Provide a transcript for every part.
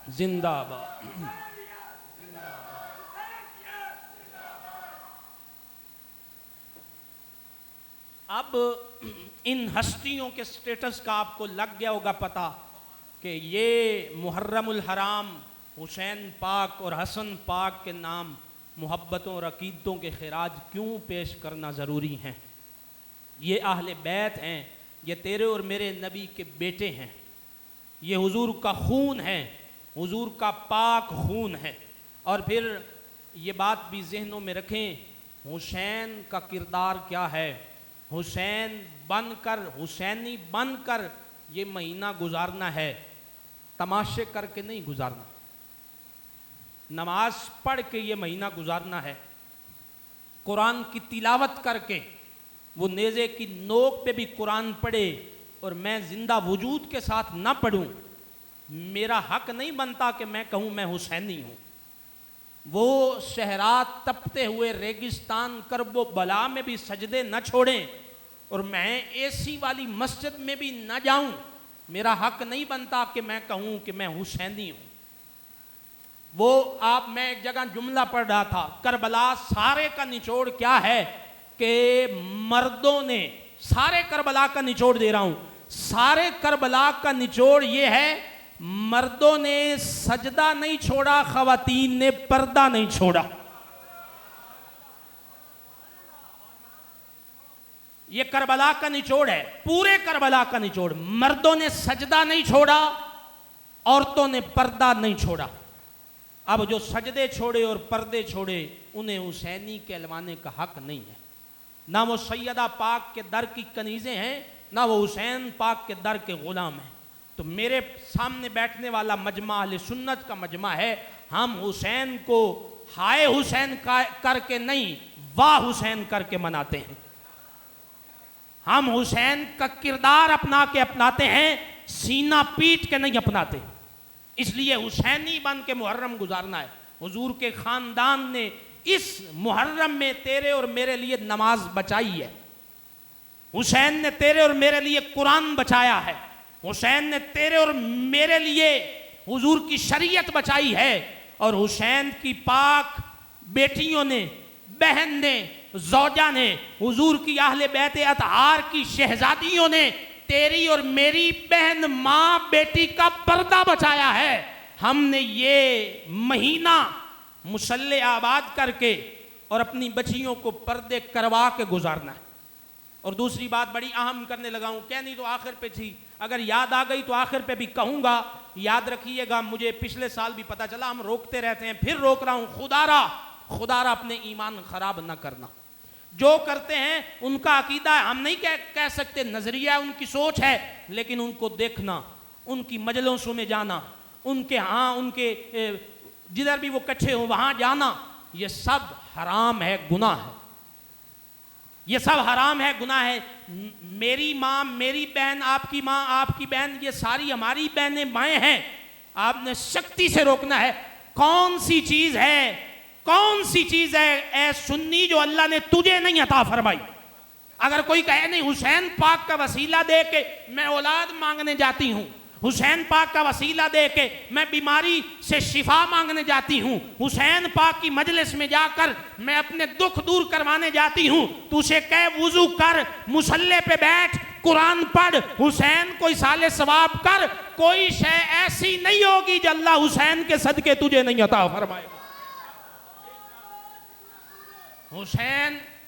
जिंदाबाद। अब इन हस्तियों के स्टेटस का आपको लग गया होगा पता कि ये मुहर्रमुल हराम हुसैन पाक और हसन पाक के नाम मोहब्बतों और अकीदतों के खिराज क्यों पेश करना ज़रूरी हैं। ये अहले बैत हैं, ये तेरे और मेरे नबी के बेटे हैं, ये हुजूर का खून है, हुजूर का पाक खून है। और फिर ये बात भी जहनों में रखें, हुसैन का किरदार क्या है। हुसैन बनकर, हुसैनी बनकर ये महीना गुजारना है, तमाशे करके नहीं गुजारना। नमाज पढ़ के ये महीना गुजारना है, कुरान की तिलावत करके, वो नेज़े की नोक पे भी कुरान पढ़े और मैं जिंदा वजूद के साथ ना पढ़ूं, मेरा हक नहीं बनता कि मैं कहूं मैं हुसैनी हूं। वो शहरा तपते हुए रेगिस्तान करबो बला में भी सजदे न छोड़ें और मैं एसी वाली मस्जिद में भी न जाऊं, मेरा हक नहीं बनता कि मैं कहूं कि मैं हुसैनी हूं। वो आप, मैं एक जगह जुमला पढ़ रहा था, करबला सारे का निचोड़ क्या है कि मर्दों ने, सारे करबला का निचोड़ दे रहा हूं, सारे करबला का निचोड़ ये है, मर्दों ने सजदा नहीं छोड़ा, खवातीन ने पर्दा नहीं छोड़ा। ये करबला का निचोड़ है, पूरे करबला का निचोड़। मर्दों ने सजदा नहीं छोड़ा, औरतों ने पर्दा नहीं छोड़ा। अब जो सजदे छोड़े और पर्दे छोड़े उन्हें हुसैनी कहलवाने का हक नहीं है। ना वो सैयदा पाक के दर की कनीज़ें हैं, ना वो हुसैन पाक के दर के गुलाम हैं। तो मेरे सामने बैठने वाला मजमा अहले सुन्नत का मजमा है। हम हुसैन को हाय हुसैन करके नहीं, वाह हुसैन करके मनाते हैं। हम हुसैन का किरदार अपना के अपनाते हैं, सीना पीट के नहीं अपनाते। इसलिए हुसैनी बन के मुहर्रम गुजारना है। हुजूर के खानदान ने इस मुहर्रम में तेरे और मेरे लिए नमाज बचाई है, हुसैन ने तेरे और मेरे लिए कुरान बचाया है, हुसैन ने तेरे और मेरे लिए हुजूर की शरीयत बचाई है, और हुसैन की पाक बेटियों ने, बहन ने, जौजा ने, हुजूर की अहले बैत अतहार की शहजादियों ने तेरी और मेरी बहन, माँ, बेटी का पर्दा बचाया है। हमने ये महीना मुसल्ले आबाद करके और अपनी बच्चियों को पर्दे करवा के गुजारना है। और दूसरी बात बड़ी अहम करने लगा हूं, कहनी तो आखिर पे थी, अगर याद आ गई तो आखिर पे भी कहूंगा। याद रखिएगा, मुझे पिछले साल भी पता चला, हम रोकते रहते हैं, फिर रोक रहा हूं, खुदारा अपने ईमान खराब ना करना। जो करते हैं उनका अकीदा है, हम नहीं कह सकते, नजरिया उनकी सोच है, लेकिन उनको देखना, उनकी मजलिसों में जाना, उनके उनके जिधर भी वो इकट्ठे हो वहां जाना, ये सब हराम है, गुनाह है। ये सब हराम है, गुनाह है। मेरी माँ, मेरी बहन, आपकी माँ, आपकी बहन, ये सारी हमारी बहनें, माएँ हैं। आपने सख्ती से रोकना है। कौन सी चीज है, कौन सी चीज है ए सुन्नी जो अल्लाह ने तुझे नहीं अता फरमाई। अगर कोई कहे नहीं हुसैन पाक का वसीला दे के मैं औलाद मांगने जाती हूं, हुसैन पाक का वसीला दे के मैं बीमारी से शिफा मांगने जाती हूं, हुसैन पाक की मजलिस में जाकर मैं अपने दुख दूर करवाने जाती हूं, तो उसे कह वुजू कर, मुसल्ले पे बैठ, कुरान पढ़, हुसैन को इसाले सवाब कर, कोई शय ऐसी नहीं होगी जो अल्लाह हुसैन के सदके तुझे नहीं अता फरमाएगा।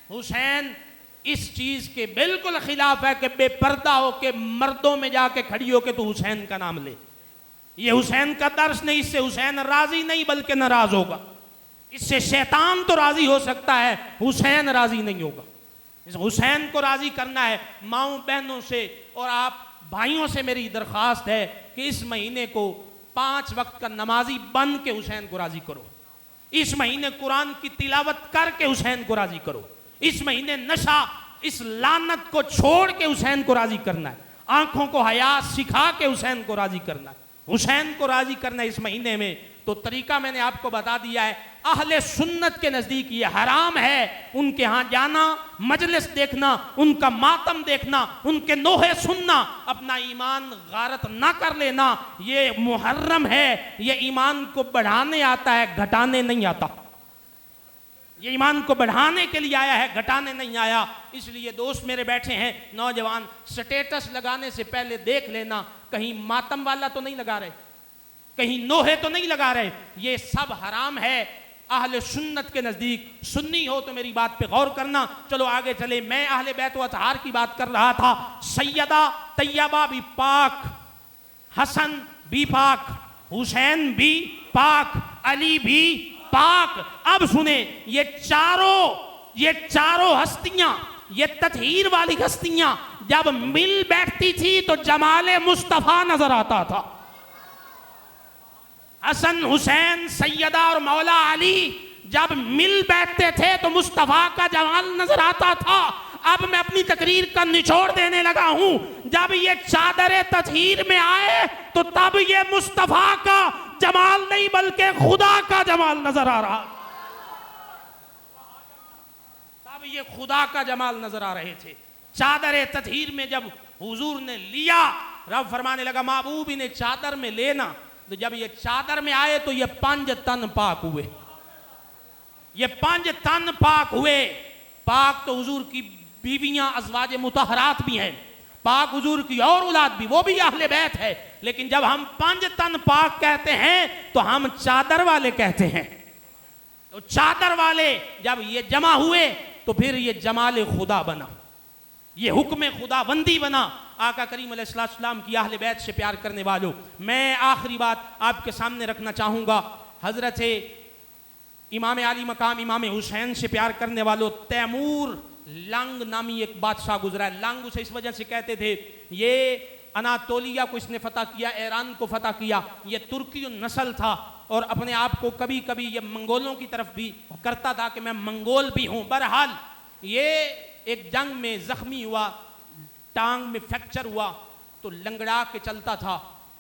हुसैन इस चीज के बिल्कुल खिलाफ है कि बेपर्दा हो के मर्दों में जाके खड़ी हो के तो हुसैन का नाम ले। ये हुसैन का दर्श नहीं, इससे हुसैन राजी नहीं बल्कि नाराज होगा। इससे शैतान तो राजी हो सकता है, हुसैन राजी नहीं होगा। इस हुसैन को राजी करना है। माओ बहनों से और आप भाइयों से मेरी दरख्वास्त है कि इस महीने को 5 वक्त का नमाजी बन के हुसैन को राजी करो। इस महीने कुरान की तिलावत करके हुसैन को राजी करो। इस महीने नशा, इस लानत को छोड़ के हुसैन को राजी करना है। आंखों को हया सिखा के हुसैन को राजी करना है। हुसैन को राजी करना है इस महीने में। तो तरीका मैंने आपको बता दिया है। अहले सुन्नत के नजदीक ये हराम है उनके यहां जाना, मजलिस देखना, उनका मातम देखना, उनके नोहे सुनना, अपना ईमान गारत ना कर लेना, ये मुहर्रम है। ये ईमान को बढ़ाने आता है, घटाने नहीं आता। ये ईमान को बढ़ाने के लिए आया है, घटाने नहीं आया। इसलिए दोस्त मेरे बैठे हैं नौजवान, स्टेटस लगाने से पहले देख लेना कहीं मातम वाला तो नहीं लगा रहे, कहीं नोहे तो नहीं लगा रहे। ये सब हराम है अहले सुन्नत के नजदीक। सुन्नी हो तो मेरी बात पे गौर करना। चलो आगे चले। मैं अहले बैत व अतहार की बात कर रहा था। सैयदा तैयबा भी पाक, हसन भी पाक, हुसैन भी पाक, अली भी पाक। अब सुने, ये चारों हस्तियां, ये ततहीर वाली हस्तियां जब मिल बैठती थी तो जमाले मुस्तफा नजर आता था। हसन, हुसैन, सैयदा और मौला अली जब मिल बैठते थे तो मुस्तफा का जमाल नजर आता था। अब मैं अपनी तकरीर का निचोड़ देने लगा हूं। जब ये चादर ततहीर में आए तो तब ये मुस्तफा का जमाल नहीं बल्कि खुदा का जमाल नजर आ रहा, तब ये खुदा का जमाल नजर आ रहे थे। चादर ततहीर में जब हुजूर ने लिया, रब फरमाने लगा महबूब इन्हें चादर में लेना। तो जब ये चादर में आए तो ये 5 तन पाक हुए। ये 5 तन पाक हुए। पाक तो हुजूर की बीवियां अज़वाज मुतहरात भी हैं, पाक हुजूर की और औलाद भी, वो भी अहले बैत है। लेकिन जब हम 5 तन पाक कहते हैं तो हम चादर वाले कहते हैं। तो चादर वाले जब ये जमा हुए तो फिर ये जमाल खुदा बना, ये हुक्म खुदाबंदी बना। आका करीम अलैहिस्सलाम की अहले बैत से प्यार करने वालों, मैं आखिरी बात आपके सामने रखना चाहूँगा। हज़रत इमाम आली मकाम इमाम हुसैन से प्यार करने वालों, तैमूर लंग नामी एक बादशाह गुजरा है। लंग उसे इस वजह से कहते थे, ये अनातोलिया को इसने फतह किया, ईरान को फतह किया। ये तुर्की नस्ल था और अपने आप को कभी कभी ये मंगोलों की तरफ भी करता था कि मैं मंगोल भी हूँ। बहरहाल ये एक जंग में जख्मी हुआ, टांग में फ्रैक्चर हुआ तो लंगड़ा के चलता था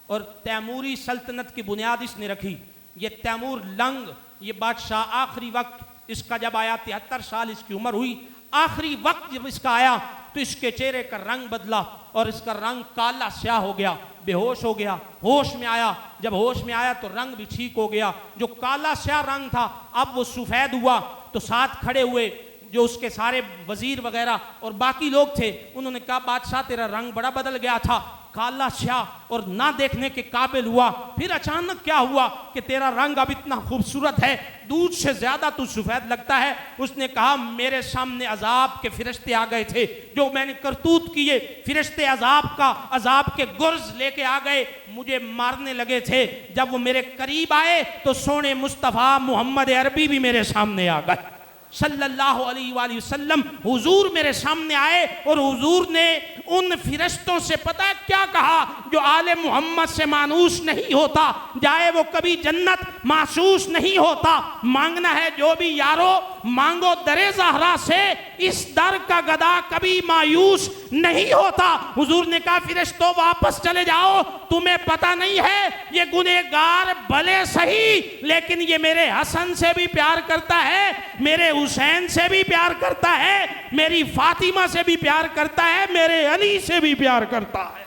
और तैमूरी सल्तनत की बुनियाद इसने रखी। ये तैमूर लंग, ये बादशाह आखिरी वक्त इसका जब आया, 73 साल इसकी उम्र हुई, आखिरी वक्त जब इसका आया तो इसके चेहरे का रंग बदला और इसका रंग काला स्याह हो गया, बेहोश हो गया। होश में आया, जब होश में आया तो रंग भी ठीक हो गया। जो काला स्याह रंग था अब वो सफेद हुआ। तो साथ खड़े हुए जो उसके सारे वजीर वगैरह और बाकी लोग थे, उन्होंने कहा बादशाह तेरा रंग बड़ा बदल गया था, काला स्याह और ना देखने के काबिल हुआ, फिर अचानक क्या हुआ कि तेरा रंग अब इतना खूबसूरत है, दूध से ज्यादा तू सफेद लगता है। उसने कहा मेरे सामने अजाब के फिरिश्ते आ गए थे, जो मैंने करतूत किए, फिरिश्ते अजाब के गुर्ज लेके आ गए, मुझे मारने लगे थे। जब वो मेरे करीब आए तो सोने मुस्तफ़ा मोहम्मद अरबी भी मेरे सामने आ गए सल्लल्लाहु अलैहि वसल्लम। हुजूर मेरे सामने आए और हुजूर ने उन फिरिश्तों से पता है क्या कहा, जो आले मोहम्मद से मानूस नहीं होता, जाए वो कभी जन्नत महसूस नहीं होता। मांगना है जो भी यारो मांगो दरे ज़हरा से, इस दर का गदा कभी मायूस नहीं होता। हुजूर ने कहा फिरिश्तों वापस चले जाओ, तुम्हें पता नहीं है ये गुनहगार भले सही लेकिन ये मेरे हसन से भी प्यार करता है, मेरे हुसैन से भी प्यार करता है, मेरी फातिमा से भी प्यार करता है, मेरे अली से भी प्यार करता है।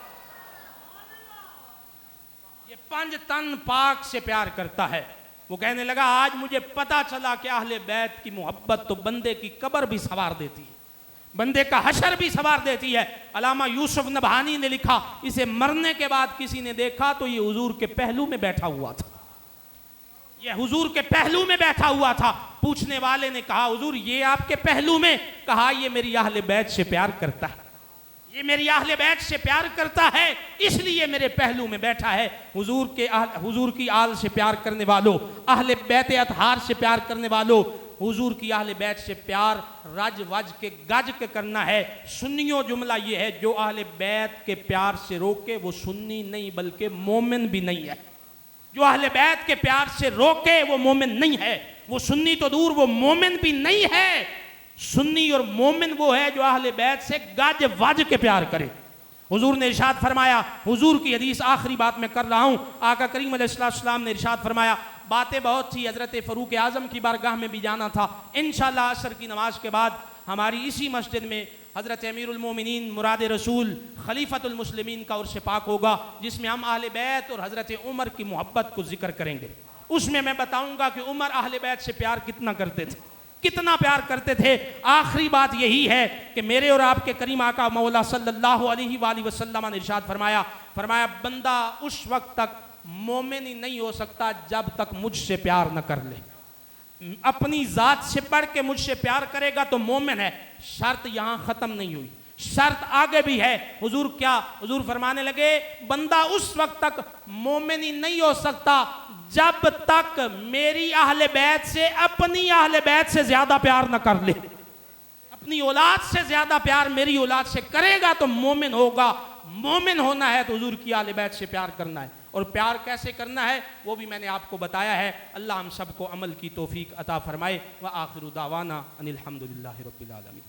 ये 5 तन पाक से प्यार करता है। वो कहने लगा आज मुझे पता चला कि अहले बैत की मोहब्बत तो बंदे की कब्र भी सवार देती है, बंदे का हशर भी सवार देती है। अलामा यूसुफ नबहानी ने लिखा, इसे मरने के बाद किसी ने देखा तो ये हुजूर के पहलू में बैठा हुआ था, ये हुजूर के पहलू में बैठा हुआ था। पूछने वाले ने कहा हुजूर ये आपके पहलू में? कहा ये मेरी अहले बैत से प्यार करता है, ये मेरी अहले बैत से प्यार करता है इसलिए मेरे पहलू में बैठा है। हुजूर की आल से प्यार करने वालों, अहले बैत अतहार से प्यार करने वालों, हुजूर की अहले बैत से प्यार रज वज के गज के करना है। सुन्नियों जुमला ये है, जो अहले बैत के प्यार से रोके वो सुन्नी नहीं बल्कि मोमिन भी नहीं है। जो अहले बैत के प्यार से रोके वो मोमिन नहीं है, वो सुन्नी तो दूर वो मोमिन भी नहीं है। सुन्नी और मोमिन वो है जो अहले बैत से गज वज के प्यार करे। हुजूर ने इरशाद फरमाया, हुजूर की हदीस आखिरी बात मैं कर रहा हूं, आका करीम अलैहिस्सलाम ने इरशाद फरमाया बातें बहुत थी, हज़रत फ़ारूक आज़म की बारगाह में भी जाना था। इंशाअल्लाह असर की नमाज के बाद हमारी इसी मस्जिद में हज़रत अमीरुल मोमिनीन मुराद रसूल खलीफतुल मुस्लिमीन का उर्स पाक होगा, जिसमें हम अहले बैत और हज़रत उमर की मोहब्बत को जिक्र करेंगे। उसमें मैं बताऊंगा कि उमर अहले बैत से प्यार कितना करते थे, कितना प्यार करते थे। आखिरी बात यही है कि मेरे और आपके करीम आका मौला सल्लल्लाहु अलैहि वसल्लम ने इरशाद फरमाया बंदा उस वक्त तक मोमिन ही नहीं हो सकता जब तक मुझसे प्यार न कर ले। अपनी जात से बढ़ के मुझसे प्यार करेगा तो मोमिन है। शर्त यहां खत्म नहीं हुई, शर्त आगे भी है। हुजूर फरमाने लगे बंदा उस वक्त तक मोमिन ही नहीं हो सकता जब तक मेरी अहले बैत से, अपनी अहले बैत से ज्यादा प्यार न कर ले। अपनी औलाद से ज्यादा प्यार मेरी औलाद से करेगा तो मोमिन होगा। मोमिन होना है तो हुजूर की अहले बैत से प्यार करना है। और प्यार कैसे करना है वो भी मैंने आपको बताया है। अल्लाह हम सबको अमल की तौफीक अता फरमाए। व आखिरु दावाना अनिल हम्दुलिल्लाहि रब्बिल आलमीन।